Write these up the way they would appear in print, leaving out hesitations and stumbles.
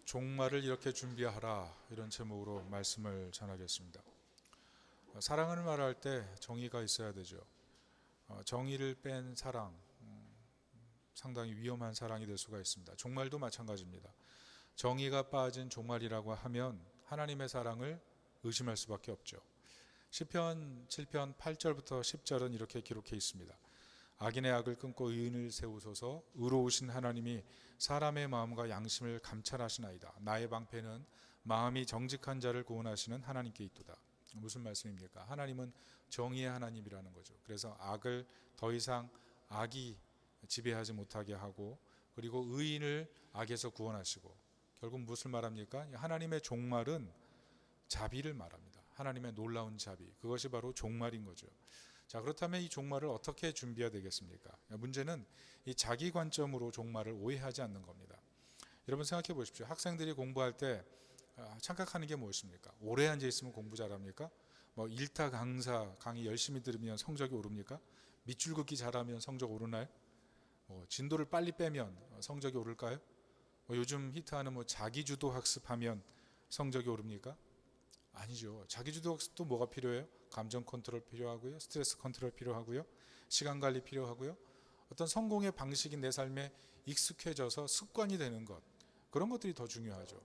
종말을 이렇게 준비하라, 이런 제목으로 말씀을 전하겠습니다. 사랑을 말할 때 정의가 있어야 되죠. 정의를 뺀 사랑, 상당히 위험한 사랑이 될 수가 있습니다. 종말도 마찬가지입니다. 정의가 빠진 종말이라고 하면 하나님의 사랑을 의심할 수밖에 없죠. 시편 7편 8절부터 10절은 이렇게 기록해 있습니다. 악인의 악을 끊고 의인을 세우소서. 의로우신 하나님이 사람의 마음과 양심을 감찰하시나이다. 나의 방패는 마음이 정직한 자를 구원하시는 하나님께 있도다. 무슨 말씀입니까? 하나님은 정의의 하나님이라는 거죠. 그래서 악을 더 이상 악이 지배하지 못하게 하고, 그리고 의인을 악에서 구원하시고, 결국 무엇을 말합니까? 하나님의 종말은 자비를 말합니다. 하나님의 놀라운 자비, 그것이 바로 종말인 거죠. 자, 그렇다면 이 종말을 어떻게 준비해야 되겠습니까? 문제는 이 자기 관점으로 종말을 오해하지 않는 겁니다. 여러분 생각해 보십시오. 학생들이 공부할 때 착각하는 게 무엇입니까? 오래 앉아 있으면 공부 잘합니까? 일타 강사 강의 열심히 들으면 성적이 오릅니까? 밑줄 긋기 잘하면 성적 오르나요? 진도를 빨리 빼면 성적이 오를까요? 요즘 히트하는 자기주도 학습하면 성적이 오릅니까? 아니죠. 자기주도 학습도 뭐가 필요해요? 감정 컨트롤 필요하고요, 스트레스 컨트롤 필요하고요, 시간 관리 필요하고요, 어떤 성공의 방식이 내 삶에 익숙해져서 습관이 되는 것, 그런 것들이 더 중요하죠.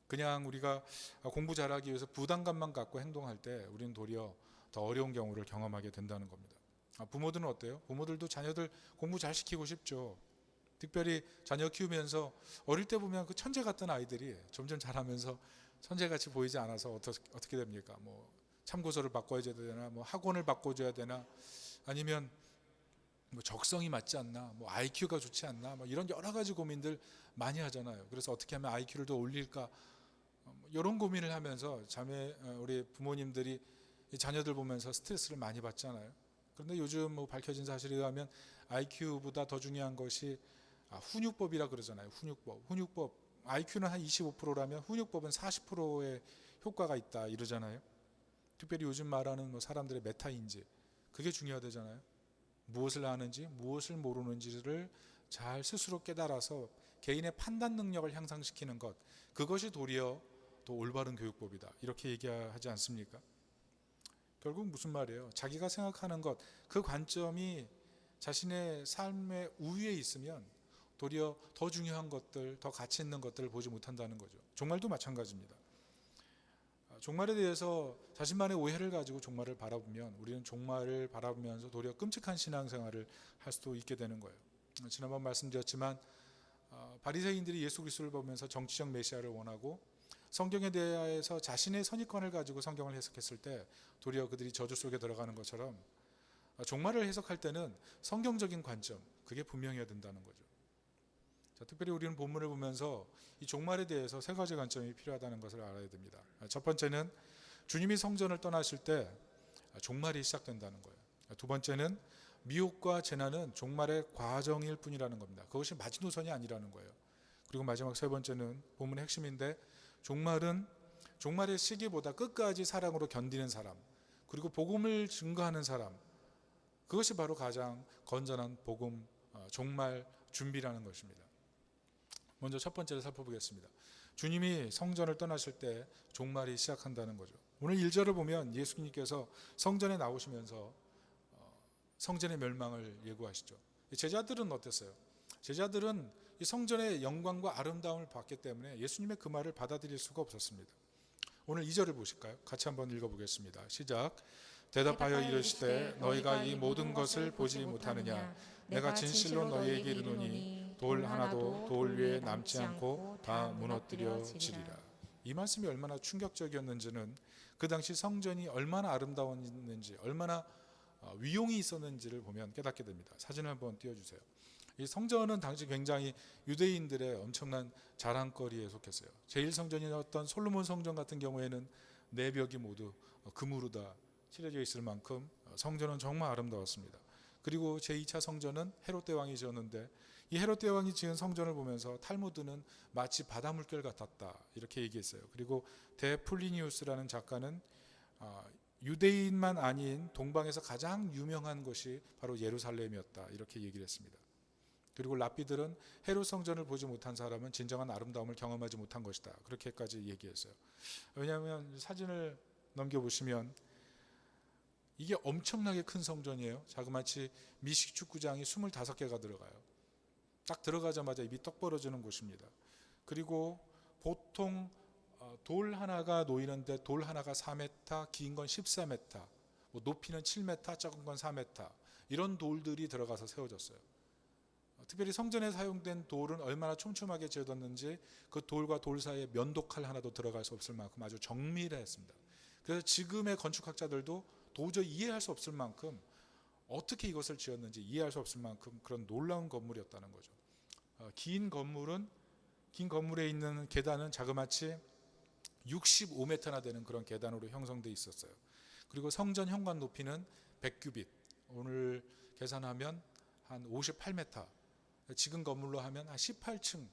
그냥 우리가 공부 잘하기 위해서 부담감만 갖고 행동할 때 우리는 도리어 더 어려운 경우를 경험하게 된다는 겁니다. 부모들은 어때요? 부모들도 자녀들 공부 잘 시키고 싶죠. 특별히 자녀 키우면서 어릴 때 보면 그 천재 같던 아이들이 점점 자라면서 천재같이 보이지 않아서 어떻게 됩니까? 참고서를 바꿔줘야 되나, 학원을 바꿔줘야 되나, 아니면 적성이 맞지 않나, IQ가 좋지 않나, 이런 여러 가지 고민들 많이 하잖아요. 그래서 어떻게 하면 IQ를 더 올릴까, 이런 고민을 하면서 우리 부모님들이 자녀들 보면서 스트레스를 많이 받잖아요. 그런데 요즘 밝혀진 사실에 의하면 IQ보다 더 중요한 것이 훈육법이라 그러잖아요. 훈육법. IQ는 한 25%라면 훈육법은 40%의 효과가 있다 이러잖아요. 특별히 요즘 말하는 사람들의 메타인지, 그게 중요하다잖아요. 무엇을 아는지 무엇을 모르는지를 잘 스스로 깨달아서 개인의 판단 능력을 향상시키는 것, 그것이 도리어 더 올바른 교육법이다, 이렇게 얘기하지 않습니까? 결국 무슨 말이에요? 자기가 생각하는 것, 그 관점이 자신의 삶의 우위에 있으면 도리어 더 중요한 것들, 더 가치 있는 것들을 보지 못한다는 거죠. 종말도 마찬가지입니다. 종말에 대해서 자신만의 오해를 가지고 종말을 바라보면 우리는 종말을 바라보면서 도리어 끔찍한 신앙생활을 할 수도 있게 되는 거예요. 지난번 말씀드렸지만 바리새인들이 예수 그리스도를 보면서 정치적 메시아를 원하고 성경에 대해서 자신의 선입관을 가지고 성경을 해석했을 때 도리어 그들이 저주 속에 들어가는 것처럼 종말을 해석할 때는 성경적인 관점, 그게 분명해야 된다는 거죠. 자, 특별히 우리는 본문을 보면서 이 종말에 대해서 세 가지 관점이 필요하다는 것을 알아야 됩니다. 첫 번째는 주님이 성전을 떠나실 때 종말이 시작된다는 거예요. 두 번째는 미혹과 재난은 종말의 과정일 뿐이라는 겁니다. 그것이 마지노선이 아니라는 거예요. 그리고 마지막 세 번째는 본문의 핵심인데, 종말의 시기보다 끝까지 사랑으로 견디는 사람, 그리고 복음을 증거하는 사람, 그것이 바로 가장 건전한 복음, 종말 준비라는 것입니다. 먼저 첫 번째를 살펴보겠습니다. 주님이 성전을 떠나실 때 종말이 시작한다는 거죠. 오늘 1절을 보면 예수님께서 성전에 나오시면서 성전의 멸망을 예고하시죠. 제자들은 어땠어요? 제자들은 이 성전의 영광과 아름다움을 봤기 때문에 예수님의 그 말을 받아들일 수가 없었습니다. 오늘 2절을 보실까요? 같이 한번 읽어보겠습니다. 시작. 대답하여 이르시되 너희가 이 모든 것을 보지 못하느냐? 내가 진실로 너희에게 이르노니 돌 하나도 돌 위에 남지 않고 다 무너뜨려지리라. 이 말씀이 얼마나 충격적이었는지는 그 당시 성전이 얼마나 아름다웠는지, 얼마나 위용이 있었는지를 보면 깨닫게 됩니다. 사진을 한번 띄워주세요. 이 성전은 당시 굉장히 유대인들의 엄청난 자랑거리에 속했어요. 제1성전이었던 솔로몬 성전 같은 경우에는 내벽이 모두 금으로 다 칠해져 있을 만큼 성전은 정말 아름다웠습니다. 그리고 제2차 성전은 헤롯 대왕이 지었는데, 이 헤롯 대왕이 지은 성전을 보면서 탈무드는 마치 바다 물결 같았다, 이렇게 얘기했어요. 그리고 데플리니우스라는 작가는 유대인만 아닌 동방에서 가장 유명한 것이 바로 예루살렘이었다, 이렇게 얘기를 했습니다. 그리고 랍비들은 헤롯 성전을 보지 못한 사람은 진정한 아름다움을 경험하지 못한 것이다. 그렇게까지 얘기했어요. 왜냐하면 사진을 넘겨보시면 이게 엄청나게 큰 성전이에요. 자그마치 미식 축구장이 25개가 들어가요. 딱 들어가자마자 입이 떡 벌어지는 곳입니다. 그리고 보통 돌 하나가 놓이는데 돌 하나가 4m, 긴 건 14m, 높이는 7m, 작은 건 4m, 이런 돌들이 들어가서 세워졌어요. 특별히 성전에 사용된 돌은 얼마나 촘촘하게 지어졌는지 그 돌과 돌 사이에 면도칼 하나도 들어갈 수 없을 만큼 아주 정밀했습니다. 그래서 지금의 건축학자들도 도저히 이해할 수 없을 만큼, 어떻게 이것을 지었는지 이해할 수 없을 만큼 그런 놀라운 건물이었다는 거죠. 긴 건물에 있는 계단은 자그마치 65m나 되는 그런 계단으로 형성되어 있었어요. 그리고 성전 현관 높이는 100규빗, 오늘 계산하면 한 58m, 지금 건물로 하면 한 18층,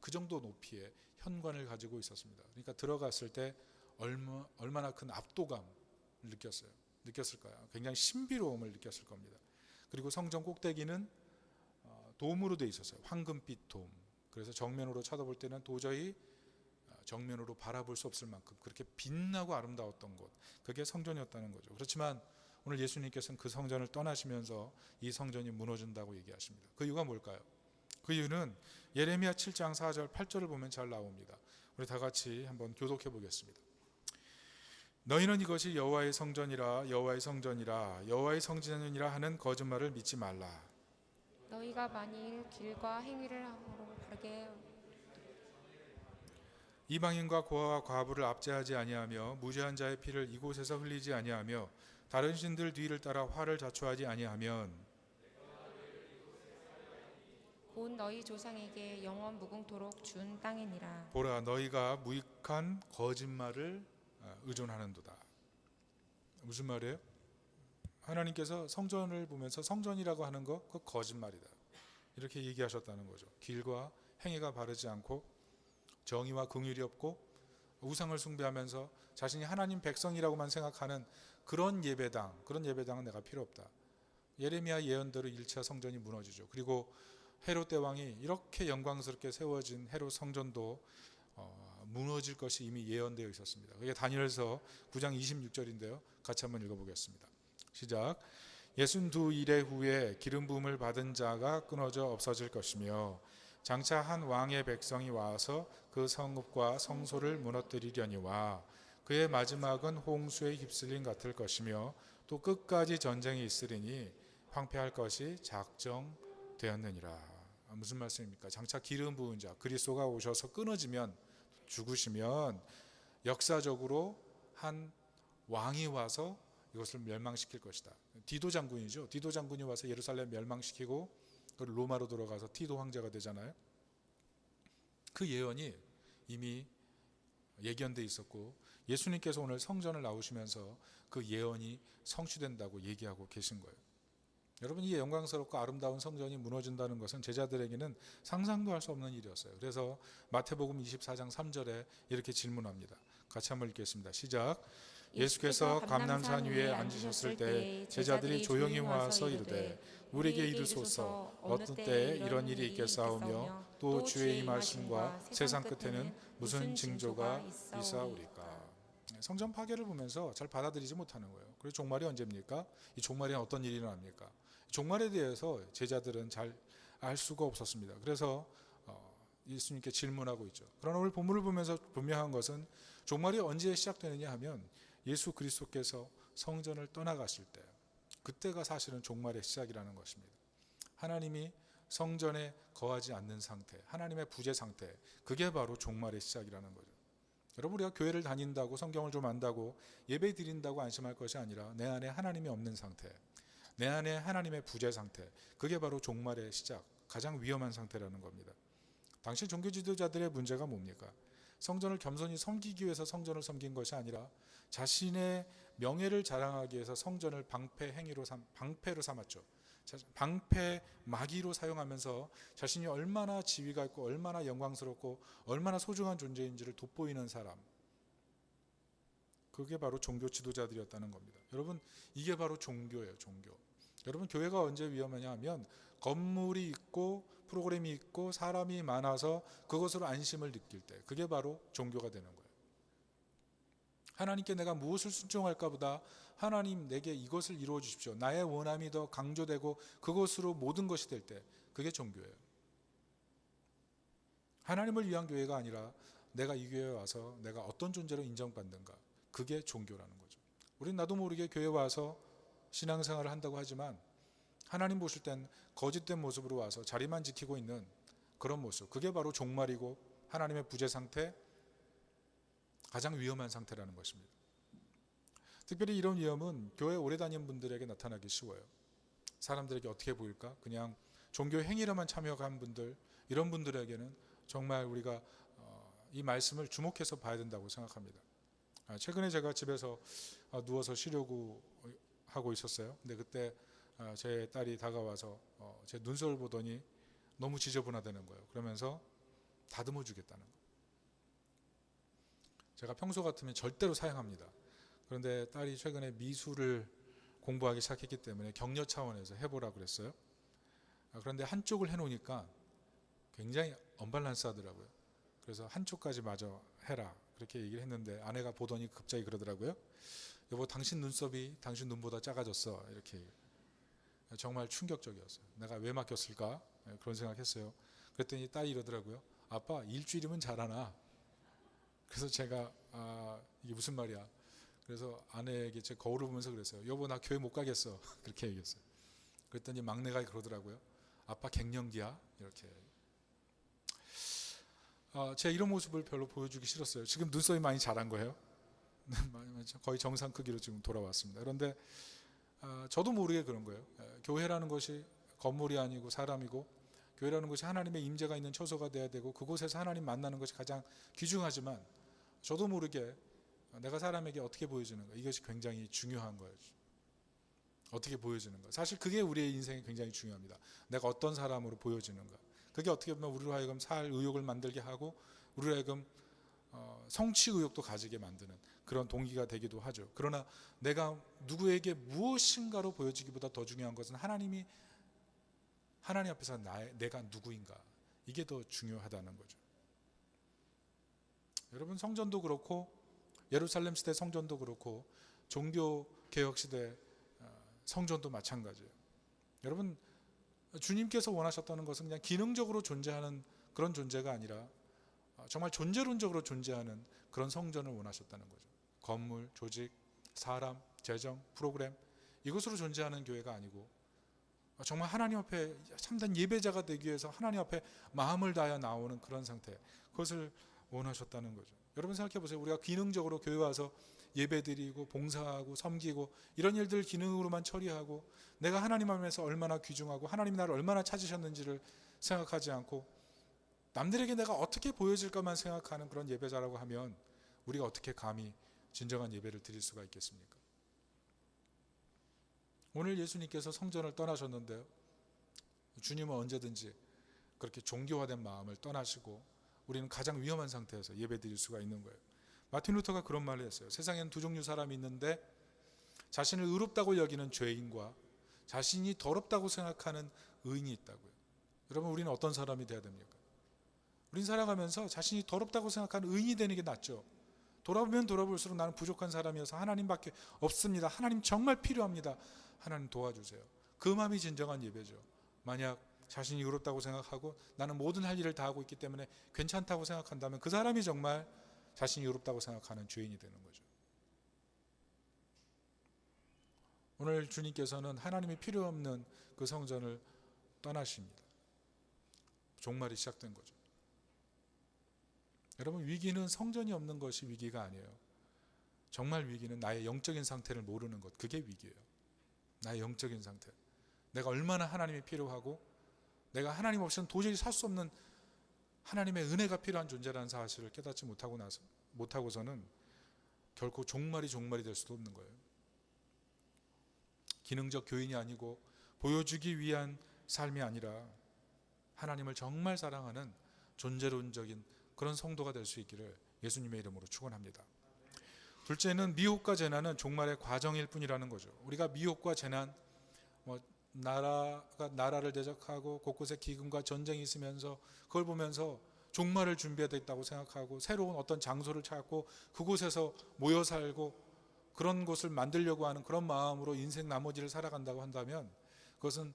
그 정도 높이의 현관을 가지고 있었습니다. 그러니까 들어갔을 때 얼마나 큰 압도감을 느꼈을까요? 굉장히 신비로움을 느꼈을 겁니다. 그리고 성전 꼭대기는 돔으로 되어 있었어요. 황금빛 돔. 그래서 정면으로 쳐다볼 때는 도저히 정면으로 바라볼 수 없을 만큼 그렇게 빛나고 아름다웠던 곳, 그게 성전이었다는 거죠. 그렇지만 오늘 예수님께서는 그 성전을 떠나시면서 이 성전이 무너진다고 얘기하십니다. 그 이유가 뭘까요? 그 이유는 예레미야 7장 4절 8절을 보면 잘 나옵니다. 우리 다 같이 한번 교독해 보겠습니다. 너희는 이것이 여호와의 성전이라 여호와의 성전이라 여호와의 성전이라 하는 거짓말을 믿지 말라. 너희가 만일 길과 행위를 함으로 바르게 이방인과 고아와 과부를 압제하지 아니하며 무죄한 자의 피를 이곳에서 흘리지 아니하며 다른 신들 뒤를 따라 화를 자초하지 아니하면 곧 너희 조상에게 영원 무궁토록 준 땅이니라. 보라, 너희가 무익한 거짓말을 의존하는도다. 무슨 말이에요? 하나님께서 성전을 보면서 성전이라고 하는 거 그거 거짓말이다, 이렇게 얘기하셨다는 거죠. 길과 행위가 바르지 않고 정의와 긍휼이 없고 우상을 숭배하면서 자신이 하나님 백성이라고만 생각하는 그런 예배당은 내가 필요 없다. 예레미야 예언대로 1차 성전이 무너지죠. 그리고 헤롯 대왕이 이렇게 영광스럽게 세워진 헤롯 성전도 무너질 것이 이미 예언되어 있었습니다. 그게 다니엘서 9장 26절인데요. 같이 한번 읽어보겠습니다. 시작. 62일의 후에 기름 부음을 받은 자가 끊어져 없어질 것이며 장차 한 왕의 백성이 와서 그 성읍과 성소를 무너뜨리려니와 그의 마지막은 홍수에 휩쓸림 같을 것이며 또 끝까지 전쟁이 있으리니 황폐할 것이 작정되었느니라. 무슨 말씀입니까? 장차 기름 부은 자 그리스도가 오셔서 끊어지면, 죽으시면 역사적으로 한 왕이 와서 이것을 멸망시킬 것이다. 디도 장군이죠. 디도 장군이 와서 예루살렘 멸망시키고 로마로 들어가서 티도 황제가 되잖아요. 그 예언이 이미 예견돼 있었고 예수님께서 오늘 성전을 나오시면서 그 예언이 성취된다고 얘기하고 계신 거예요. 여러분, 이 영광스럽고 아름다운 성전이 무너진다는 것은 제자들에게는 상상도 할 수 없는 일이었어요. 그래서 마태복음 24장 3절에 이렇게 질문합니다. 같이 한번 읽겠습니다. 시작. 예수께서 감람산 위에 앉으셨을 때 제자들이 조용히 와서 이르되 우리에게 이르소서 어떤 때에 이런 일이 있겠사오며 또 주의 임하심과 세상 끝에는 무슨 징조가 있사오리까. 성전 파괴를 보면서 잘 받아들이지 못하는 거예요. 그리고 종말이 언제입니까? 이 종말에는 어떤 일이 일어납니까? 종말에 대해서 제자들은 잘 알 수가 없었습니다. 그래서 예수님께 질문하고 있죠. 그러나 오늘 본문을 보면서 분명한 것은 종말이 언제 시작되느냐 하면 예수 그리스도께서 성전을 떠나가실 때, 그때가 사실은 종말의 시작이라는 것입니다. 하나님이 성전에 거하지 않는 상태, 하나님의 부재 상태, 그게 바로 종말의 시작이라는 거죠. 여러분, 우리가 교회를 다닌다고 성경을 좀 안다고 예배 드린다고 안심할 것이 아니라 내 안에 하나님이 없는 상태, 내 안에 하나님의 부재 상태, 그게 바로 종말의 시작, 가장 위험한 상태라는 겁니다. 당시 종교 지도자들의 문제가 뭡니까? 성전을 겸손히 섬기기 위해서 성전을 섬긴 것이 아니라 자신의 명예를 자랑하기 위해서 성전을 방패로 삼았죠. 방패 마귀로 사용하면서 자신이 얼마나 지위가 있고 얼마나 영광스럽고 얼마나 소중한 존재인지를 돋보이는 사람, 그게 바로 종교 지도자들이었다는 겁니다. 여러분, 이게 바로 종교예요. 종교. 여러분, 교회가 언제 위험하냐 하면 건물이 있고 프로그램이 있고 사람이 많아서 그것으로 안심을 느낄 때, 그게 바로 종교가 되는 거예요. 하나님께 내가 무엇을 순종할까 보다 하나님 내게 이것을 이루어 주십시오, 나의 원함이 더 강조되고 그것으로 모든 것이 될 때, 그게 종교예요. 하나님을 위한 교회가 아니라 내가 이 교회에 와서 내가 어떤 존재로 인정받는가, 그게 종교라는 거죠. 우린 나도 모르게 교회에 와서 신앙생활을 한다고 하지만 하나님 보실 땐 거짓된 모습으로 와서 자리만 지키고 있는 그런 모습, 그게 바로 종말이고 하나님의 부재 상태, 가장 위험한 상태라는 것입니다. 특별히 이런 위험은 교회 오래 다닌 분들에게 나타나기 쉬워요. 사람들에게 어떻게 보일까? 그냥 종교 행위로만 참여한 분들, 이런 분들에게는 정말 우리가 이 말씀을 주목해서 봐야 된다고 생각합니다. 최근에 제가 집에서 누워서 쉬려고 하고 있었어요. 근데 그때 제 딸이 다가와서 제 눈썹을 보더니 너무 지저분하다는 거예요. 그러면서 다듬어 주겠다는 거예요. 제가 평소 같으면 절대로 사양합니다. 그런데 딸이 최근에 미술을 공부하기 시작했기 때문에 격려 차원에서 해보라고 그랬어요. 그런데 한쪽을 해놓으니까 굉장히 언밸런스 하더라고요. 그래서 한쪽까지 마저 해라, 그렇게 얘기를 했는데 아내가 보더니 갑자기 그러더라고요. 여보, 당신 눈썹이 당신 눈보다 작아졌어, 이렇게. 정말 충격적이었어요. 내가 왜 맡겼을까, 그런 생각했어요. 그랬더니 딸이 이러더라고요. 아빠, 일주일이면 잘하나. 그래서 제가 이게 무슨 말이야. 그래서 아내에게 제 거울을 보면서 그랬어요. 여보, 나 교회 못 가겠어. 그렇게 얘기했어요. 그랬더니 막내가 그러더라고요. 아빠 갱년기야, 이렇게. 제 이런 모습을 별로 보여주기 싫었어요. 지금 눈썹이 많이 자란 거예요. 거의 정상 크기로 지금 돌아왔습니다. 그런데 저도 모르게 그런 거예요. 교회라는 것이 건물이 아니고 사람이고, 교회라는 것이 하나님의 임재가 있는 처소가 돼야 되고, 그곳에서 하나님 만나는 것이 가장 귀중하지만 저도 모르게 내가 사람에게 어떻게 보여지는가, 이것이 굉장히 중요한 거예요. 어떻게 보여지는가. 사실 그게 우리의 인생에 굉장히 중요합니다. 내가 어떤 사람으로 보여지는가. 그게 어떻게 보면 우리로 하여금 살 의욕을 만들게 하고 우리로 하여금 성취 의욕도 가지게 만드는 그런 동기가 되기도 하죠. 그러나 내가 누구에게 무엇인가로 보여지기보다 더 중요한 것은 하나님 앞에서 내가 누구인가, 이게 더 중요하다는 거죠. 여러분, 성전도 그렇고 예루살렘 시대 성전도 그렇고 종교 개혁 시대 성전도 마찬가지예요. 여러분, 주님께서 원하셨다는 것은 그냥 기능적으로 존재하는 그런 존재가 아니라 정말 존재론적으로 존재하는 그런 성전을 원하셨다는 거죠. 건물, 조직, 사람, 재정, 프로그램, 이것으로 존재하는 교회가 아니고 정말 하나님 앞에 참된 예배자가 되기 위해서 하나님 앞에 마음을 다하여 나오는 그런 상태, 그것을 원하셨다는 거죠. 여러분 생각해 보세요. 우리가 기능적으로 교회 와서 예배드리고 봉사하고 섬기고 이런 일들 기능으로만 처리하고 내가 하나님 앞에서 얼마나 귀중하고 하나님이 나를 얼마나 찾으셨는지를 생각하지 않고 남들에게 내가 어떻게 보여질까만 생각하는 그런 예배자라고 하면 우리가 어떻게 감히 진정한 예배를 드릴 수가 있겠습니까? 오늘 예수님께서 성전을 떠나셨는데요, 주님은 언제든지 그렇게 종교화된 마음을 떠나시고 우리는 가장 위험한 상태에서 예배 드릴 수가 있는 거예요. 마틴 루터가 그런 말을 했어요. 세상에는 두 종류 사람이 있는데 자신을 의롭다고 여기는 죄인과 자신이 더럽다고 생각하는 의인이 있다고요. 여러분, 우리는 어떤 사람이 돼야 됩니까? 우린 살아가면서 자신이 더럽다고 생각하는 의인이 되는 게 낫죠. 돌아보면 돌아볼수록 나는 부족한 사람이어서 하나님밖에 없습니다. 하나님 정말 필요합니다. 하나님 도와주세요. 그 마음이 진정한 예배죠. 만약 자신이 의롭다고 생각하고 나는 모든 할 일을 다 하고 있기 때문에 괜찮다고 생각한다면 그 사람이 정말 자신이 의롭다고 생각하는 죄인이 되는 거죠. 오늘 주님께서는 하나님이 필요 없는 그 성전을 떠나십니다. 종말이 시작된 거죠. 여러분, 위기는 성전이 없는 것이 위기가 아니에요. 정말 위기는 나의 영적인 상태를 모르는 것, 그게 위기예요. 나의 영적인 상태, 내가 얼마나 하나님이 필요하고 내가 하나님 없이는 도저히 살 수 없는 하나님의 은혜가 필요한 존재라는 사실을 깨닫지 못하고서는 결코 종말이 될 수도 없는 거예요. 기능적 교인이 아니고 보여주기 위한 삶이 아니라 하나님을 정말 사랑하는 존재론적인 그런 성도가 될 수 있기를 예수님의 이름으로 축원합니다. 둘째는 미혹과 재난은 종말의 과정일 뿐이라는 거죠. 우리가 미혹과 재난, 나라가 나라를 대적하고 곳곳에 기근과 전쟁이 있으면서 그걸 보면서 종말을 준비되었다고 생각하고 새로운 어떤 장소를 찾고 그곳에서 모여 살고 그런 곳을 만들려고 하는 그런 마음으로 인생 나머지를 살아간다고 한다면 그것은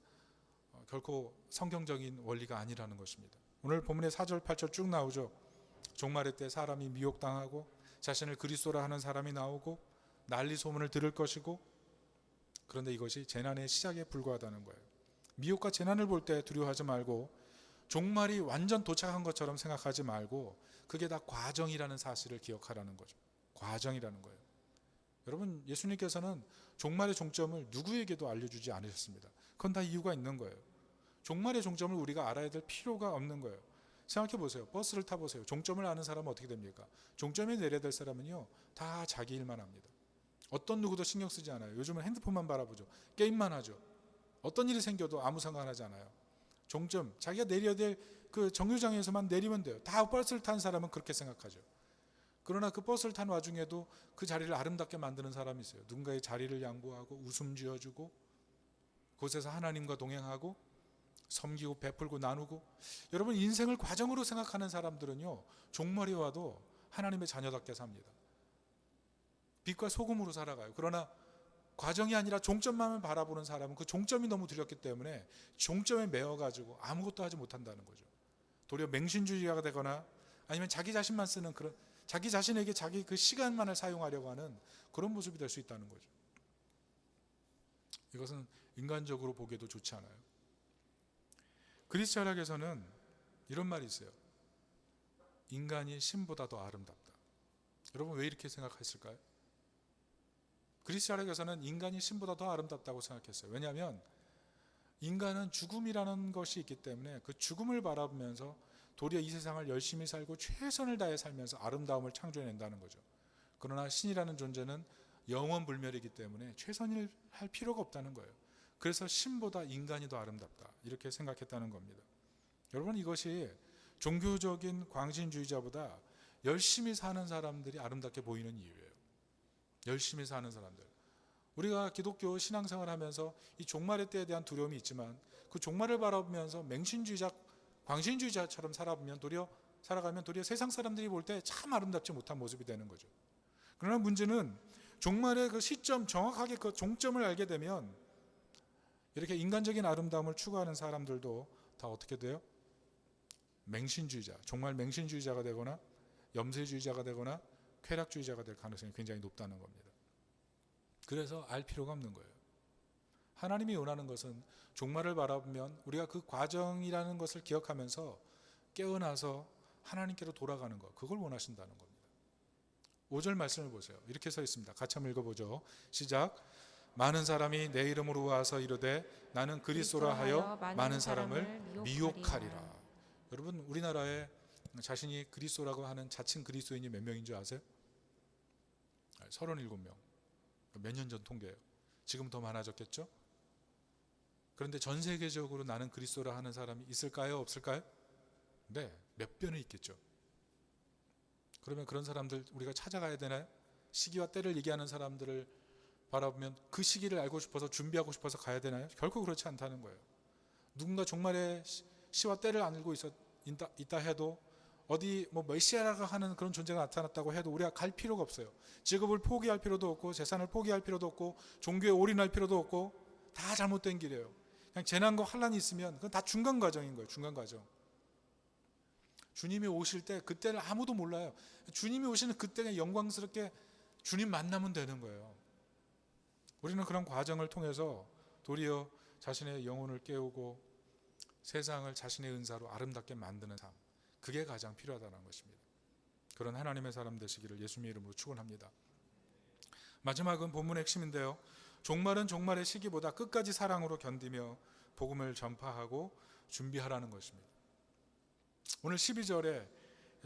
결코 성경적인 원리가 아니라는 것입니다. 오늘 본문의 4절 8절 쭉 나오죠. 종말의 때 사람이 미혹당하고 자신을 그리스도라 하는 사람이 나오고 난리 소문을 들을 것이고, 그런데 이것이 재난의 시작에 불과하다는 거예요. 미혹과 재난을 볼 때 두려워하지 말고 종말이 완전 도착한 것처럼 생각하지 말고 그게 다 과정이라는 사실을 기억하라는 거죠. 과정이라는 거예요. 여러분, 예수님께서는 종말의 종점을 누구에게도 알려주지 않으셨습니다. 그건 다 이유가 있는 거예요. 종말의 종점을 우리가 알아야 될 필요가 없는 거예요. 생각해 보세요. 버스를 타보세요. 종점을 아는 사람은 어떻게 됩니까? 종점에 내려야 될 사람은요, 다 자기 일만 합니다. 어떤 누구도 신경 쓰지 않아요. 요즘은 핸드폰만 바라보죠. 게임만 하죠. 어떤 일이 생겨도 아무 상관하지 않아요. 종점, 자기가 내려야 될 그 정류장에서만 내리면 돼요. 다 버스를 탄 사람은 그렇게 생각하죠. 그러나 그 버스를 탄 와중에도 그 자리를 아름답게 만드는 사람이 있어요. 누군가의 자리를 양보하고 웃음 지어주고 그곳에서 하나님과 동행하고 섬기고 베풀고 나누고. 여러분, 인생을 과정으로 생각하는 사람들은요, 종말이 와도 하나님의 자녀답게 삽니다. 빛과 소금으로 살아가요. 그러나 과정이 아니라 종점만 바라보는 사람은 그 종점이 너무 두렵기 때문에 종점에 매여가지고 아무것도 하지 못한다는 거죠. 도리어 맹신주의자가 되거나 아니면 자기 자신만 쓰는 그런, 자기 자신에게 자기 그 시간만을 사용하려고 하는 그런 모습이 될 수 있다는 거죠. 이것은 인간적으로 보기에도 좋지 않아요. 그리스 철학에서는 이런 말이 있어요. 인간이 신보다 더 아름답다. 여러분, 왜 이렇게 생각했을까요? 그리스 철학에서는 인간이 신보다 더 아름답다고 생각했어요. 왜냐하면 인간은 죽음이라는 것이 있기 때문에 그 죽음을 바라보면서 도리어 이 세상을 열심히 살고 최선을 다해 살면서 아름다움을 창조해낸다는 거죠. 그러나 신이라는 존재는 영원불멸이기 때문에 최선을 할 필요가 없다는 거예요. 그래서 신보다 인간이 더 아름답다, 이렇게 생각했다는 겁니다. 여러분, 이것이 종교적인 광신주의자보다 열심히 사는 사람들이 아름답게 보이는 이유예요. 열심히 사는 사람들. 우리가 기독교 신앙생활을 하면서 이 종말의 때에 대한 두려움이 있지만 그 종말을 바라보면서 맹신주의자, 광신주의자처럼 살아가면 도리어 세상 사람들이 볼 때 참 아름답지 못한 모습이 되는 거죠. 그러나 문제는 종말의 그 시점, 정확하게 그 종점을 알게 되면 이렇게 인간적인 아름다움을 추구하는 사람들도 다 어떻게 돼요? 맹신주의자, 정말 맹신주의자가 되거나 염세주의자가 되거나 쾌락주의자가 될 가능성이 굉장히 높다는 겁니다. 그래서 알 필요가 없는 거예요. 하나님이 원하는 것은 종말을 바라보면 우리가 그 과정이라는 것을 기억하면서 깨어나서 하나님께로 돌아가는 것, 그걸 원하신다는 겁니다. 5절 말씀을 보세요. 이렇게 써 있습니다. 같이 한번 읽어보죠. 시작. 많은 사람이 내 이름으로 와서 이르되 나는 그리스도라 하여 많은 사람을 미혹하리라. 여러분, 우리나라에 자신이 그리스도라고 하는 자칭 그리스도인이 몇 명인 줄 아세요? 37명. 몇 년 전 통계예요. 지금 더 많아졌겠죠? 그런데 전 세계적으로 나는 그리스도라 하는 사람이 있을까요? 없을까요? 네, 몇 배는 있겠죠. 그러면 그런 사람들 우리가 찾아가야 되나요? 시기와 때를 얘기하는 사람들을 바라보면 그 시기를 알고 싶어서 준비하고 싶어서 가야 되나요? 결코 그렇지 않다는 거예요. 누군가 종말의 시와 때를 알고 있다 해도 어디 뭐 메시아라고 하는 그런 존재가 나타났다고 해도 우리가 갈 필요가 없어요. 직업을 포기할 필요도 없고 재산을 포기할 필요도 없고 종교에 올인할 필요도 없고 다 잘못된 길이에요. 그냥 재난과 환란이 있으면 그건 다 중간 과정인 거예요. 중간 과정. 주님이 오실 때 그때를 아무도 몰라요. 주님이 오시는 그때가 영광스럽게 주님 만나면 되는 거예요. 우리는 그런 과정을 통해서 도리어 자신의 영혼을 깨우고 세상을 자신의 은사로 아름답게 만드는 삶, 그게 가장 필요하다는 것입니다. 그런 하나님의 사람 되시기를 예수님의 이름으로 축원합니다. 마지막은 본문의 핵심인데요. 종말은 종말의 시기보다 끝까지 사랑으로 견디며 복음을 전파하고 준비하라는 것입니다. 오늘 12절에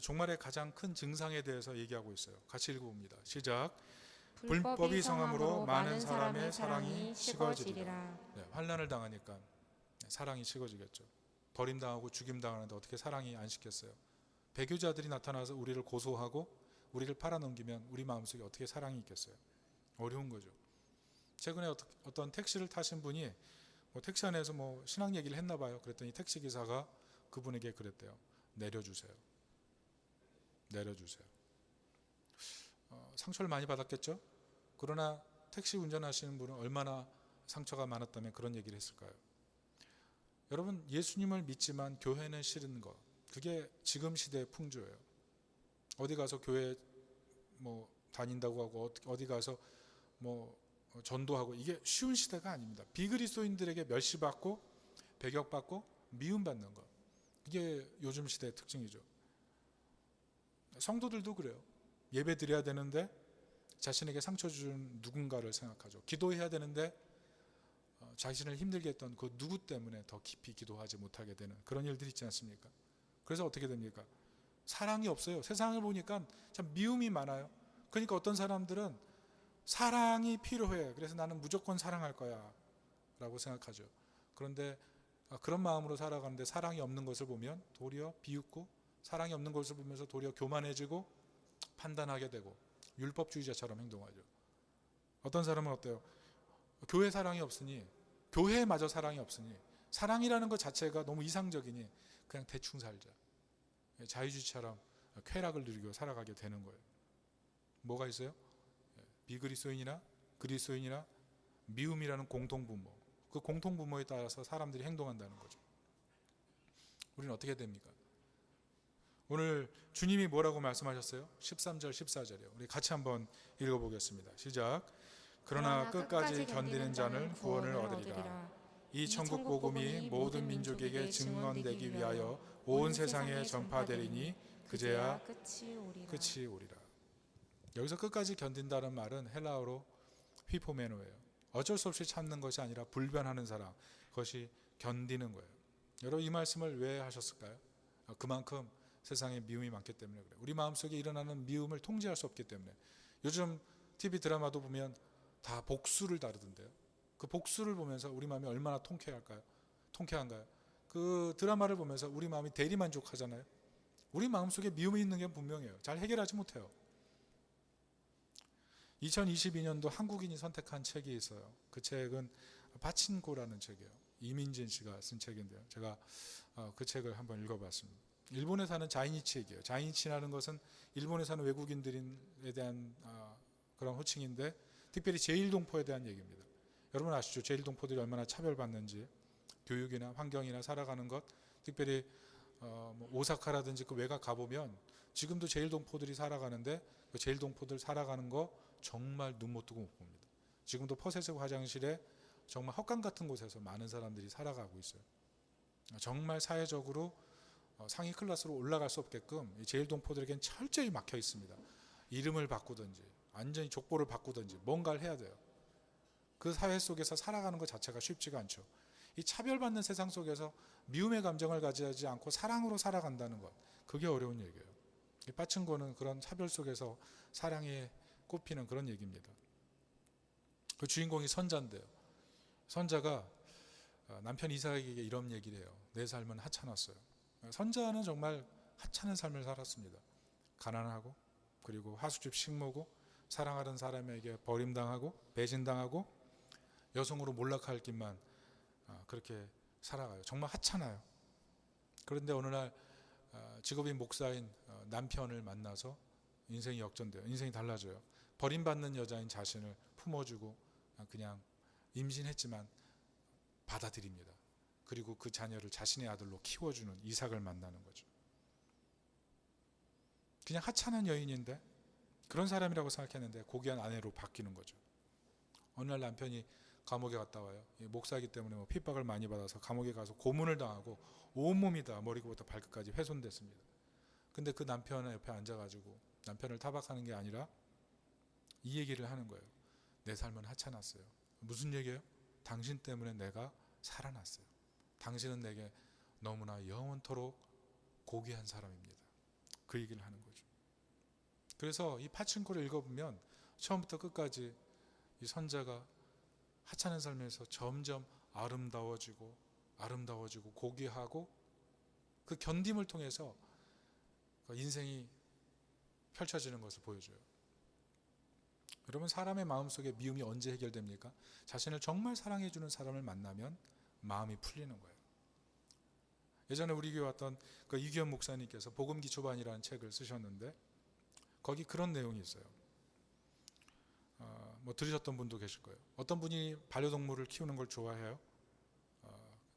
종말의 가장 큰 증상에 대해서 얘기하고 있어요. 같이 읽어봅니다. 시작. 불법이 성함으로 많은 사람의 사랑이 식어지리라. 네, 환난을 당하니까 사랑이 식어지겠죠. 버림당하고 죽임당하는데 어떻게 사랑이 안 식겠어요? 배교자들이 나타나서 우리를 고소하고 우리를 팔아넘기면 우리 마음속에 어떻게 사랑이 있겠어요? 어려운 거죠. 최근에 어떤 택시를 타신 분이 뭐 택시 안에서 뭐 신앙 얘기를 했나 봐요. 그랬더니 택시 기사가 그분에게 그랬대요. 내려주세요. 내려주세요. 상처를 많이 받았겠죠? 그러나 택시 운전하시는 분은 얼마나 상처가 많았다면 그런 얘기를 했을까요? 여러분, 예수님을 믿지만 교회는 싫은 것, 그게 지금 시대의 풍조예요. 어디 가서 교회 뭐 다닌다고 하고 어디 가서 뭐 전도하고, 이게 쉬운 시대가 아닙니다. 비그리스도인들에게 멸시받고 배격받고 미움받는 것, 이게 요즘 시대의 특징이죠. 성도들도 그래요. 예배 드려야 되는데 자신에게 상처 준 누군가를 생각하죠. 기도해야 되는데 자신을 힘들게 했던 그 누구 때문에 더 깊이 기도하지 못하게 되는 그런 일들이 있지 않습니까? 그래서 어떻게 됩니까? 사랑이 없어요. 세상을 보니까 참 미움이 많아요. 그러니까 어떤 사람들은 사랑이 필요해, 그래서 나는 무조건 사랑할 거야 라고 생각하죠. 그런데 그런 마음으로 살아가는데 사랑이 없는 것을 보면 도리어 비웃고, 사랑이 없는 것을 보면서 도리어 교만해지고 판단하게 되고 율법주의자처럼 행동하죠. 어떤 사람은 어때요? 교회 사랑이 없으니, 교회마저 사랑이 없으니, 사랑이라는 것 자체가 너무 이상적이니 그냥 대충 살자, 자유주의처럼 쾌락을 누리고 살아가게 되는 거예요. 뭐가 있어요? 비그리스도인이나 그리스도인이나 미움이라는 공통분모, 그 공통분모에 따라서 사람들이 행동한다는 거죠. 우리는 어떻게 됩니까? 오늘 주님이 뭐라고 말씀하셨어요? 13절 14절이요. 우리 같이 한번 읽어보겠습니다. 시작. 그러나 끝까지 견디는 자는 구원을 얻으리라. 이 천국 복음이 모든 민족에게 증언되기 위하여 온 세상에 전파되리니 그제야 끝이 오리라. 여기서 끝까지 견딘다는 말은 헬라어로 휘포메노예요. 어쩔 수 없이 참는 것이 아니라 불변하는 사람, 그것이 견디는 거예요. 여러분, 이 말씀을 왜 하셨을까요? 그만큼 세상에 미움이 많기 때문에 그래요. 우리 마음속에 일어나는 미움을 통제할 수 없기 때문에. 요즘 TV 드라마도 보면 다 복수를 다루던데요. 그 복수를 보면서 우리 마음이 얼마나 통쾌한가요? 그 드라마를 보면서 우리 마음이 대리만족하잖아요. 우리 마음속에 미움이 있는 게 분명해요. 잘 해결하지 못해요. 2022년도 한국인이 선택한 책이 있어요. 그 책은 파친코라는 책이에요. 이민진 씨가 쓴 책인데요. 제가 그 책을 한번 읽어봤습니다. 일본에 사는 자이니치 얘기예요. 자이니치라는 것은 일본에 사는 외국인들에 대한 그런 호칭인데, 특별히 제1동포에 대한 얘기입니다. 여러분 아시죠? 제1동포들이 얼마나 차별받는지. 교육이나 환경이나 살아가는 것, 특별히 뭐 오사카라든지 그 외곽 가보면 지금도 제1동포들이 살아가는데, 그 제1동포들 살아가는 거 정말 눈 못 뜨고 못 봅니다. 지금도 퍼세색 화장실에 정말 헛간 같은 곳에서 많은 사람들이 살아가고 있어요. 정말 사회적으로 상위 클래스로 올라갈 수 없게끔 제1동포들에겐 철저히 막혀 있습니다. 이름을 바꾸든지 완전히 족보를 바꾸든지 뭔가를 해야 돼요. 그 사회 속에서 살아가는 것 자체가 쉽지가 않죠. 이 차별받는 세상 속에서 미움의 감정을 가지지 않고 사랑으로 살아간다는 것, 그게 어려운 얘기예요. 이 빠친코는 그런 차별 속에서 사랑에 꼽히는 그런 얘기입니다. 그 주인공이 선자인데요. 선자가 남편 이삭에게 이런 얘기를 해요. 내 삶은 하찮았어요. 선자는 정말 하찮은 삶을 살았습니다. 가난하고, 그리고 하수집 식모고, 사랑하는 사람에게 버림당하고 배신당하고 여성으로 몰락할 길만 그렇게 살아가요. 정말 하찮아요. 그런데 어느 날 직업인 목사인 남편을 만나서 인생이 역전돼요. 인생이 달라져요. 버림받는 여자인 자신을 품어주고 그냥 임신했지만 받아들입니다. 그리고 그 자녀를 자신의 아들로 키워주는 이삭을 만나는 거죠. 그냥 하찮은 여인인데, 그런 사람이라고 생각했는데 고귀한 아내로 바뀌는 거죠. 어느 날 남편이 감옥에 갔다 와요. 목사이기 때문에 뭐 핍박을 많이 받아서 감옥에 가서 고문을 당하고 온몸이 다 머리부터 발끝까지 훼손됐습니다. 근데 그 남편 옆에 앉아가지고 남편을 타박하는 게 아니라 이 얘기를 하는 거예요. 내 삶은 하찮았어요. 무슨 얘기예요? 당신 때문에 내가 살아났어요. 당신은 내게 너무나 영원토록 고귀한 사람입니다. 그 얘기를 하는 거죠. 그래서 이 파친코를 읽어보면 처음부터 끝까지 이 선자가 하찮은 삶에서 점점 아름다워지고 고귀하고, 그 견딤을 통해서 인생이 펼쳐지는 것을 보여줘요. 여러분, 사람의 마음속에 미움이 언제 해결됩니까? 자신을 정말 사랑해주는 사람을 만나면 마음이 풀리는 거예요. 예전에 우리 교회 왔던 그 이규현 목사님께서 복음기초반이라는 책을 쓰셨는데 거기 그런 내용이 있어요. 뭐 들으셨던 분도 계실 거예요. 어떤 분이 반려동물을 키우는 걸 좋아해요.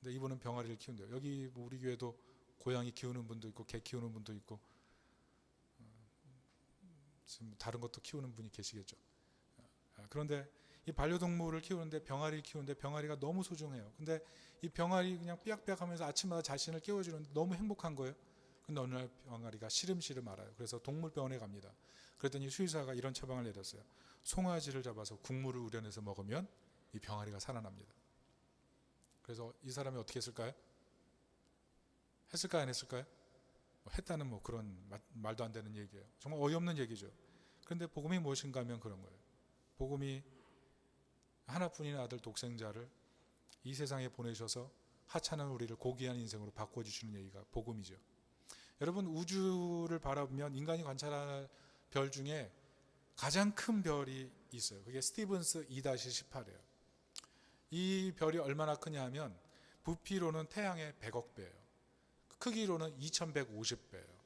근데 이분은 병아리를 키운대요. 여기 뭐 우리 교회도 고양이 키우는 분도 있고 개 키우는 분도 있고 지금 다른 것도 키우는 분이 계시겠죠. 그런데 이 반려동물을 키우는데 병아리를 키우는데 병아리가 너무 소중해요. 근데 이 병아리 그냥 삐약삐약하면서 아침마다 자신을 깨워주는데 너무 행복한 거예요. 근데 어느 날 병아리가 시름시름 앓아요. 그래서 동물병원에 갑니다. 그랬더니 수의사가 이런 처방을 내렸어요. 송아지를 잡아서 국물을 우려내서 먹으면 이 병아리가 살아납니다. 그래서 이 사람이 어떻게 했을까요? 했을까요? 안 했을까요? 했다는 뭐 그런 말도 안 되는 얘기예요. 정말 어이없는 얘기죠. 그런데 복음이 무엇인가 하면 그런 거예요. 복음이 하나뿐인 아들 독생자를 이 세상에 보내셔서 하찮은 우리를 고귀한 인생으로 바꿔주시는 얘기가 복음이죠. 여러분, 우주를 바라보면 인간이 관찰할 별 중에 가장 큰 별이 있어요. 그게 스티븐스 2-18이에요. 이 별이 얼마나 크냐 하면 부피로는 태양의 100억 배예요. 크기로는 2150배예요.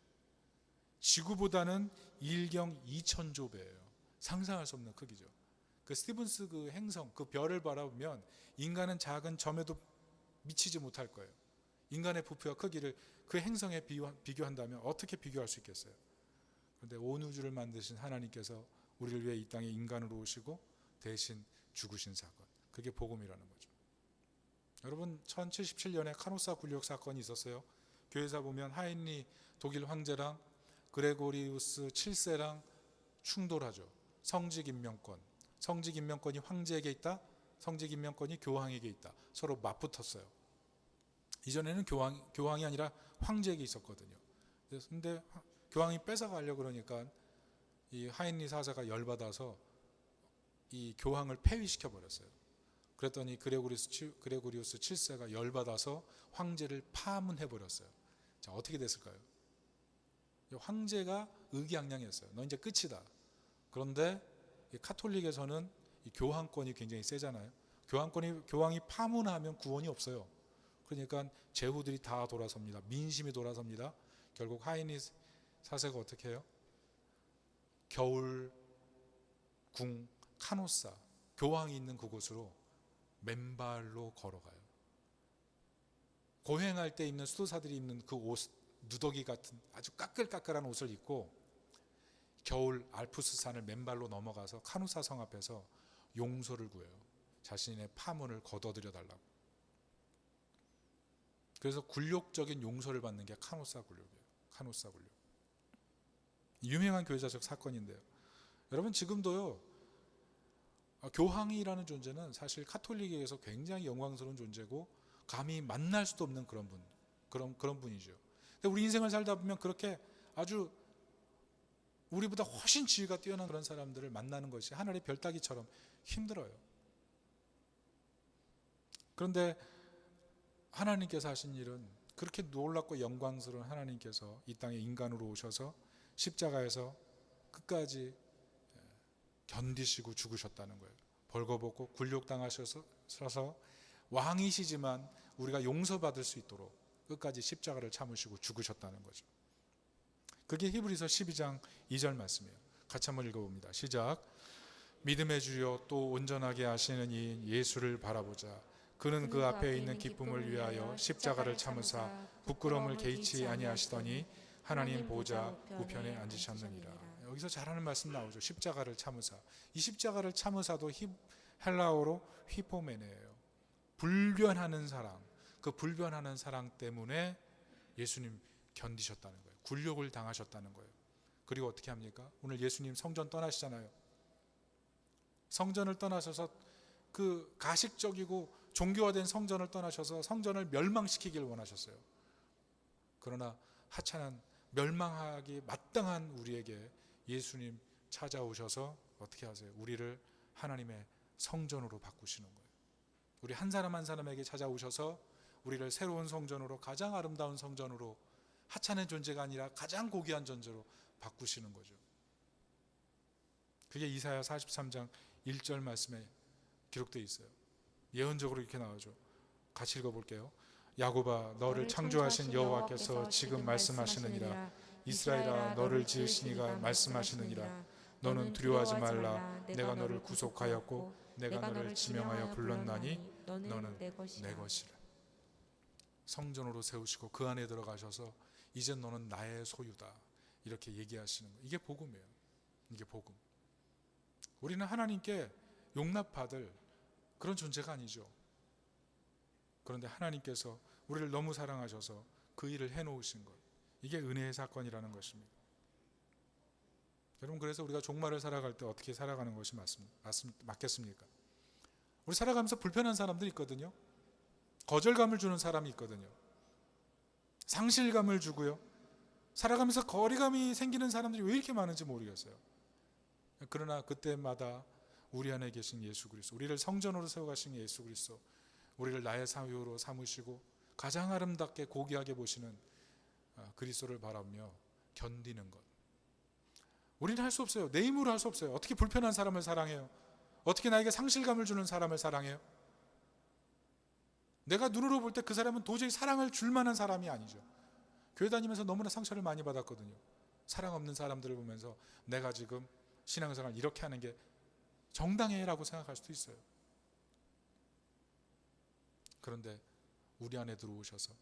지구보다는 1경 2000조 배예요. 상상할 수 없는 크기죠. 그 스티븐스 그 행성, 그 별을 바라보면 인간은 작은 점에도 미치지 못할 거예요. 인간의 부피와 크기를 그 행성에 비교한다면 어떻게 비교할 수 있겠어요? 그런데 온 우주를 만드신 하나님께서 우리를 위해 이 땅에 인간으로 오시고 대신 죽으신 사건, 그게 복음이라는 거죠. 여러분, 1077년에 카노사 굴욕 사건이 있었어요. 교회사 보면 하인리 독일 황제랑 그레고리우스 7세랑 충돌하죠. 성직 임명권이 황제에게 있다, 성직 임명권이 교황에게 있다. 서로 맞붙었어요. 이전에는 교황이 아니라 황제에게 있었거든요. 근데 교황이 뺏어가려고 그러니까 이 하인리 4세가 열받아서 이 교황을 폐위시켜 버렸어요. 그랬더니 그레고리우스 7세가 열받아서 황제를 파문해 버렸어요. 자, 어떻게 됐을까요? 황제가 의기양양했어요. 너 이제 끝이다. 그런데 이 카톨릭에서는 이 교황권이 굉장히 세잖아요. 교황이 파문하면 구원이 없어요. 그러니까 제후들이 다 돌아섭니다. 민심이 돌아섭니다. 결국 하인리 4세가 어떻게 해요? 겨울 궁 카노사, 교황이 있는 그곳으로 맨발로 걸어가요. 고행할 때 입는 수도사들이 입는 그 옷, 누더기 같은 아주 까끌까끌한 옷을 입고 겨울 알프스산을 맨발로 넘어가서 카누사 성 앞에서 용서를 구해요. 자신의 파문을 거둬들여 달라고. 그래서 굴욕적인 용서를 받는 게 카누사 굴욕이에요. 카누사 굴욕. 유명한 교회자적 사건인데요. 여러분, 지금도요, 교황이라는 존재는 사실 카톨릭에서 굉장히 영광스러운 존재고 감히 만날 수도 없는 그런 분이죠. 근데 우리 인생을 살다 보면 그렇게 아주 우리보다 훨씬 지위가 뛰어난 그런 사람들을 만나는 것이 하늘의 별따기처럼 힘들어요. 그런데 하나님께서 하신 일은 그렇게 놀랍고 영광스러운 하나님께서 이 땅에 인간으로 오셔서 십자가에서 끝까지 견디시고 죽으셨다는 거예요. 벌거벗고 굴욕당하셔서 왕이시지만 우리가 용서받을 수 있도록 끝까지 십자가를 참으시고 죽으셨다는 거죠. 그게 히브리서 12장 2절 말씀이에요. 같이 한번 읽어봅니다. 시작. 믿음의 주여 또 온전하게 하시는 이인 예수를 바라보자. 그는 그 앞에 있는 기쁨을 위하여 십자가를 참으사 부끄러움을 개의치 아니하시더니 하나님 보좌 우편에 앉으셨느니라. 여기서 잘하는 말씀 나오죠. 십자가를 참으사. 이 십자가를 참으사도 헬라어로 휘포메네예요. 불변하는 사랑. 그 불변하는 사랑 때문에 예수님 견디셨다는 거예요. 굴욕을 당하셨다는 거예요. 그리고 어떻게 합니까? 오늘 예수님 성전 떠나시잖아요. 성전을 떠나셔서 그 가식적이고 종교화된 성전을 떠나셔서 성전을 멸망시키길 원하셨어요. 그러나 하찮은 멸망하기 마땅한 우리에게 예수님 찾아오셔서 어떻게 하세요? 우리를 하나님의 성전으로 바꾸시는 거예요. 우리 한 사람 한 사람에게 찾아오셔서 우리를 새로운 성전으로, 가장 아름다운 성전으로, 하찮은 존재가 아니라 가장 고귀한 존재로 바꾸시는 거죠. 그게 이사야 43장 1절 말씀에 기록되어 있어요. 예언적으로 이렇게 나오죠. 같이 읽어볼게요. 야곱아 너를 창조하신 여호와께서 지금 말씀하시느니라. 이스라엘아 너를 지으신 이가 말씀하시느니라. 너는 두려워하지 말라. 내가 너를 구속하였고 내가 너를 지명하여 불렀나니 너는 내 것이라. 성전으로 세우시고 그 안에 들어가셔서 이제 너는 나의 소유다 이렇게 얘기하시는 거예요. 이게 복음이에요. 이게 복음. 우리는 하나님께 용납받을 그런 존재가 아니죠. 그런데 하나님께서 우리를 너무 사랑하셔서 그 일을 해놓으신 것, 이게 은혜의 사건이라는 것입니다. 여러분, 그래서 우리가 종말을 살아갈 때 어떻게 살아가는 것이 맞겠습니까? 우리 살아가면서 불편한 사람들이 있거든요. 거절감을 주는 사람이 있거든요. 상실감을 주고요. 살아가면서 거리감이 생기는 사람들이 왜 이렇게 많은지 모르겠어요. 그러나 그때마다 우리 안에 계신 예수 그리스도, 우리를 성전으로 세워가신 예수 그리스도, 우리를 나의 사유로 삼으시고 가장 아름답게 고귀하게 보시는 그리스도를 바라며 견디는 것. 우리는 할 수 없어요. 내 힘으로 할 수 없어요. 어떻게 불편한 사람을 사랑해요? 어떻게 나에게 상실감을 주는 사람을 사랑해요? 내가 눈으로 볼 때 그 사람은 도저히 사랑을 줄 만한 사람이 아니죠. 교회 다니면서 너무나 상처를 많이 받았거든요. 사랑 없는 사람들을 보면서 내가 지금 신앙생활 이렇게 하는 게 정당해 라고 생각할 수도 있어요. 그런데 우리 안에 들어오셔서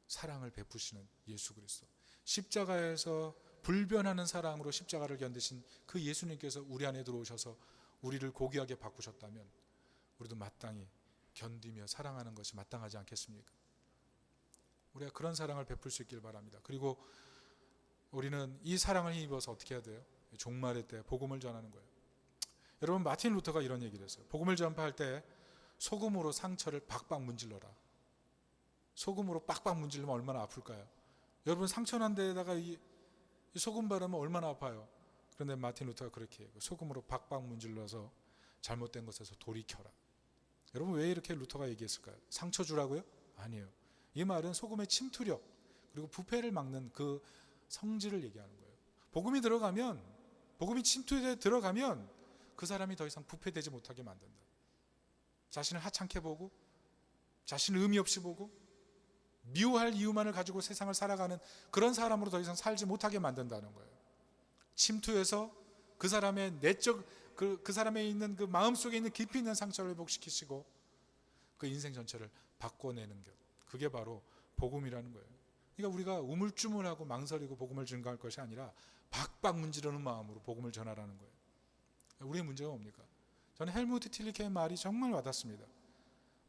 사랑을 베푸시는 예수 그리스도, 십자가에서 불변하는 사랑으로 십자가를 견디신 그 예수님께서 우리 안에 들어오셔서 우리를 고귀하게 바꾸셨다면 우리도 마땅히 견디며 사랑하는 것이 마땅하지 않겠습니까? 우리가 그런 사랑을 베풀 수 있길 바랍니다. 그리고 우리는 이 사랑을 힘입어서 어떻게 해야 돼요? 종말의 때 복음을 전하는 거예요. 여러분, 마틴 루터가 이런 얘기를 했어요. 복음을 전파할 때 소금으로 상처를 박박 문질러라. 소금으로 빡빡 문질르면 얼마나 아플까요? 여러분, 상처난 데에다가 이 소금 바르면 얼마나 아파요? 그런데 마틴 루터가 그렇게 해요. 소금으로 박박 문질러서 잘못된 것에서 돌이켜라. 여러분, 왜 이렇게 루터가 얘기했을까요? 상처 주라고요? 아니에요. 이 말은 소금의 침투력 그리고 부패를 막는 그 성질을 얘기하는 거예요. 복음이 들어가면, 복음이 침투에 들어가면 그 사람이 더 이상 부패되지 못하게 만든다. 자신을 하찮게 보고 자신을 의미 없이 보고 미워할 이유만을 가지고 세상을 살아가는 그런 사람으로 더 이상 살지 못하게 만든다는 거예요. 침투해서 그 사람의 내적 그 사람에 있는 그 마음속에 있는 깊이 있는 상처를 회복시키시고 그 인생 전체를 바꿔내는 것, 그게 바로 복음이라는 거예요. 그러니까 우리가 우물쭈물하고 망설이고 복음을 증거할 것이 아니라 박박 문지르는 마음으로 복음을 전하라는 거예요. 우리의 문제가 뭡니까? 저는 헬무트 틸리케의 말이 정말 와닿습니다.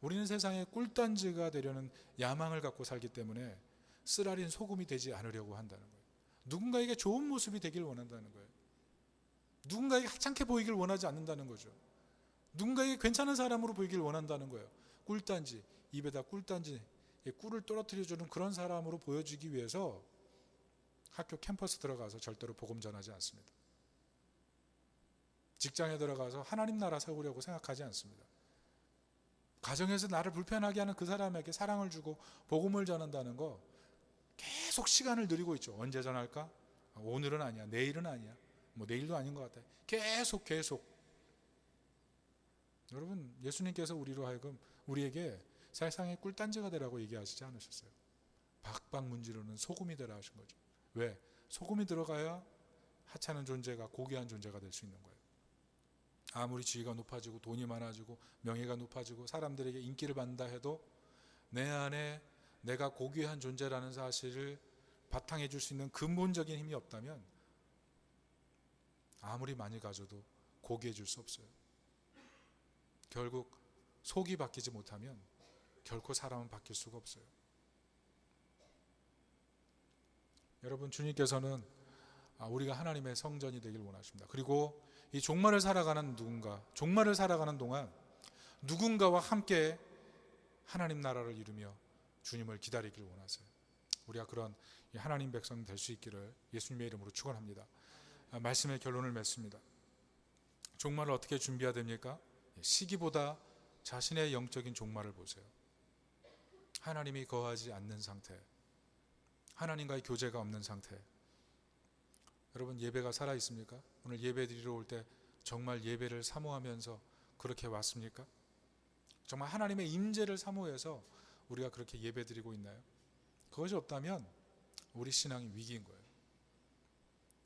우리는 세상의 꿀단지가 되려는 야망을 갖고 살기 때문에 쓰라린 소금이 되지 않으려고 한다는 거예요. 누군가에게 좋은 모습이 되길 원한다는 거예요. 누군가에게 하찮게 보이길 원하지 않는다는 거죠. 누군가에게 괜찮은 사람으로 보이길 원한다는 거예요. 꿀단지, 입에다 꿀단지, 꿀을 떨어뜨려주는 그런 사람으로 보여주기 위해서 학교 캠퍼스 들어가서 절대로 복음 전하지 않습니다. 직장에 들어가서 하나님 나라 세우려고 생각하지 않습니다. 가정에서 나를 불편하게 하는 그 사람에게 사랑을 주고 복음을 전한다는 거 계속 시간을 늘리고 있죠. 언제 전할까? 오늘은 아니야. 내일은 아니야. 뭐 내일도 아닌 것 같아요. 계속 여러분, 예수님께서 우리로 하여금 우리에게 세상의 꿀단지가 되라고 얘기하시지 않으셨어요. 박박 문지르는 소금이 되라 하신 거죠. 왜? 소금이 들어가야 하찮은 존재가 고귀한 존재가 될 수 있는 거예요. 아무리 지위가 높아지고 돈이 많아지고 명예가 높아지고 사람들에게 인기를 받는다 해도 내 안에 내가 고귀한 존재라는 사실을 바탕해 줄 수 있는 근본적인 힘이 없다면 아무리 많이 가져도 고귀해질 수 없어요. 결국 속이 바뀌지 못하면 결코 사람은 바뀔 수가 없어요. 여러분, 주님께서는 우리가 하나님의 성전이 되길 원하십니다. 그리고 이 종말을 살아가는 종말을 살아가는 동안 누군가와 함께 하나님 나라를 이루며 주님을 기다리길 원하세요. 우리가 그런 하나님 백성 될 수 있기를 예수님의 이름으로 축원합니다. 말씀의 결론을 맺습니다. 종말을 어떻게 준비해야 됩니까? 시기보다 자신의 영적인 종말을 보세요. 하나님이 거하지 않는 상태, 하나님과의 교제가 없는 상태. 여러분, 예배가 살아있습니까? 오늘 예배 드리러 올 때 정말 예배를 사모하면서 그렇게 왔습니까? 정말 하나님의 임재를 사모해서 우리가 그렇게 예배드리고 있나요? 그것이 없다면 우리 신앙이 위기인 거예요.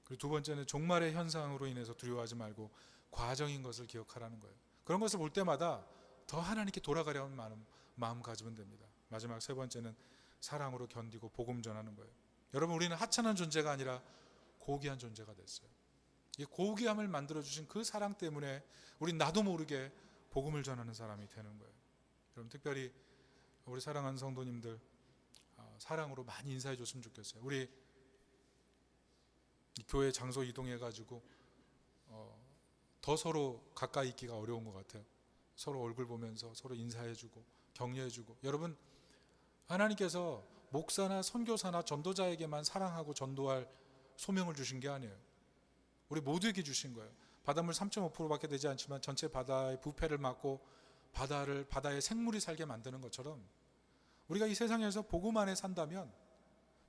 그리고 두 번째는 종말의 현상으로 인해서 두려워하지 말고 과정인 것을 기억하라는 거예요. 그런 것을 볼 때마다 더 하나님께 돌아가려는 마음 가지면 됩니다. 마지막 세 번째는 사랑으로 견디고 복음 전하는 거예요. 여러분, 우리는 하찮은 존재가 아니라 고귀한 존재가 됐어요. 이 고귀함을 만들어주신 그 사랑 때문에 우리 나도 모르게 복음을 전하는 사람이 되는 거예요. 여러분, 특별히 우리 사랑하는 성도님들 사랑으로 많이 인사해 줬으면 좋겠어요. 우리 교회 장소 이동해가지고 더 서로 가까이 있기가 어려운 것 같아요. 서로 얼굴 보면서 서로 인사해주고 격려해주고. 여러분, 하나님께서 목사나 선교사나 전도자에게만 사랑하고 전도할 소명을 주신 게 아니에요. 우리 모두에게 주신 거예요. 바닷물 3.5%밖에 되지 않지만 전체 바다의 부패를 막고 바다에 생물이 살게 만드는 것처럼 우리가 이 세상에서 복음 안에 산다면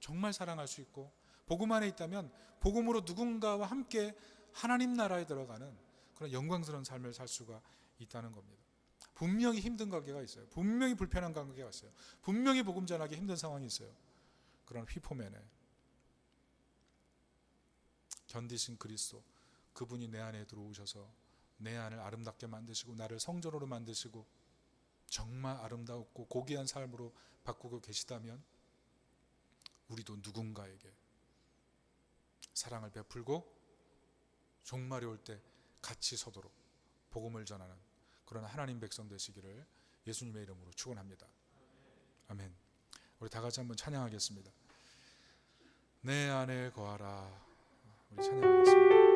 정말 사랑할 수 있고, 복음 안에 있다면 복음으로 누군가와 함께 하나님 나라에 들어가는 그런 영광스러운 삶을 살 수가 있다는 겁니다. 분명히 힘든 관계가 있어요. 분명히 불편한 관계가 있어요. 분명히 복음 전하기 힘든 상황이 있어요. 그런 휘포맨에 견디신 그리스도, 그분이 내 안에 들어오셔서 내 안을 아름답게 만드시고 나를 성전으로 만드시고 정말 아름답고 고귀한 삶으로 바꾸고 계시다면 우리도 누군가에게 사랑을 베풀고 종말이 올 때 같이 서도록 복음을 전하는 그런 하나님 백성 되시기를 예수님의 이름으로 축원합니다. 아멘. 우리 다 같이 한번 찬양하겠습니다. 내 안에 거하라. 우리 찬양하겠습니다.